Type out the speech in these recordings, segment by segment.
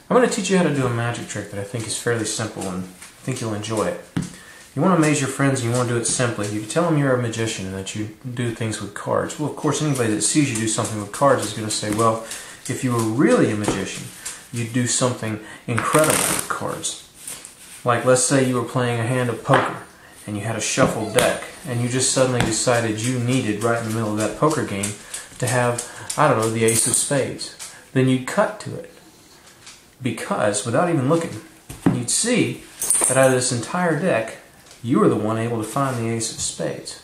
I'm going to teach you how to do a magic trick that I think is fairly simple and I think you'll enjoy it. You want to amaze your friends and you want to do it simply. You can tell them you're a magician and that you do things with cards. Well, of course, anybody that sees you do something with cards is going to say, well, if you were really a magician, you'd do something incredible with cards. Like, let's say you were playing a hand of poker and you had a shuffled deck and you just suddenly decided you needed, right in the middle of that poker game, to have, I don't know, the ace of spades. Then you'd cut to it. Because, without even looking, you'd see that out of this entire deck, you were the one able to find the ace of spades.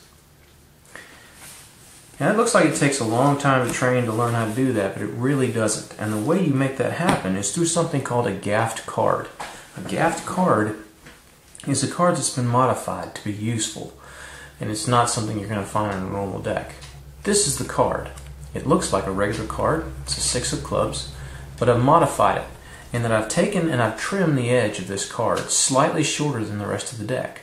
Now it looks like it takes a long time to train to learn how to do that, but it really doesn't. And the way you make that happen is through something called a gaffed card. A gaffed card is a card that's been modified to be useful, and it's not something you're going to find in a normal deck. This is the card. It looks like a regular card. It's a 6 of clubs, but I've modified it in that I've taken and I've trimmed the edge of this card slightly shorter than the rest of the deck.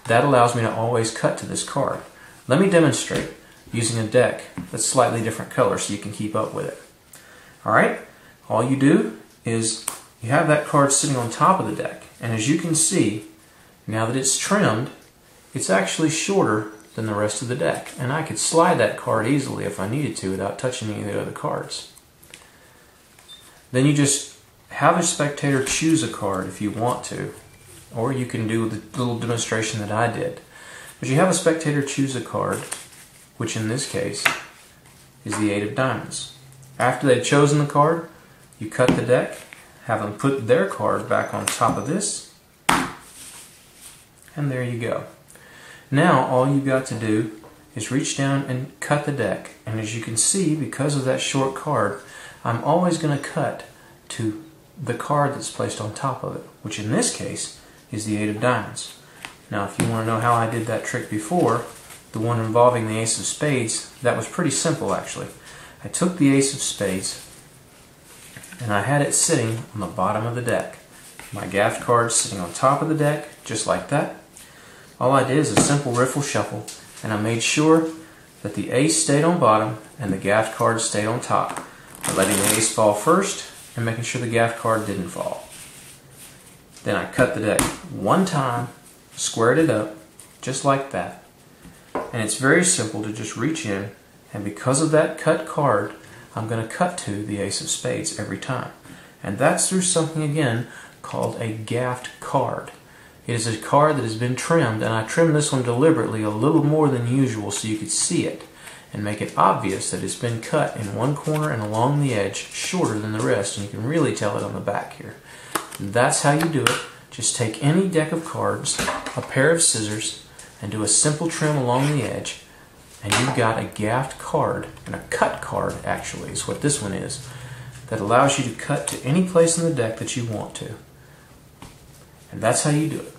That allows me to always cut to this card. Let me demonstrate using a deck that's slightly different color so you can keep up with it. Alright, all you do is you have that card sitting on top of the deck, and as you can see, now that it's trimmed, it's actually shorter than the rest of the deck, and I could slide that card easily if I needed to without touching any of the other cards. Then you just have a spectator choose a card if you want to, or you can do the little demonstration that I did. But you have a spectator choose a card, which in this case is the 8 of diamonds. After they've chosen the card, you cut the deck, have them put their card back on top of this, and there you go. Now all you've got to do is reach down and cut the deck, and as you can see, because of that short card, I'm always going to cut to the card that's placed on top of it, which in this case is the 8 of diamonds. Now if you want to know how I did that trick before, the one involving the ace of spades, that was pretty simple actually. I took the ace of spades and I had it sitting on the bottom of the deck. My gaffed card sitting on top of the deck, just like that. All I did is a simple riffle shuffle, and I made sure that the ace stayed on bottom and the gaffed card stayed on top, by letting the ace fall first and making sure the gaffed card didn't fall. Then I cut the deck one time, squared it up, just like that. And it's very simple to just reach in, and because of that cut card, I'm going to cut to the ace of spades every time. And that's through something, again, called a gaffed card. It is a card that has been trimmed, and I trimmed this one deliberately a little more than usual so you could see it and make it obvious that it's been cut in one corner and along the edge shorter than the rest, and you can really tell it on the back here. And that's how you do it. Just take any deck of cards, a pair of scissors, and do a simple trim along the edge, and you've got a gaffed card, and a cut card actually is what this one is, that allows you to cut to any place in the deck that you want to. And that's how you do it.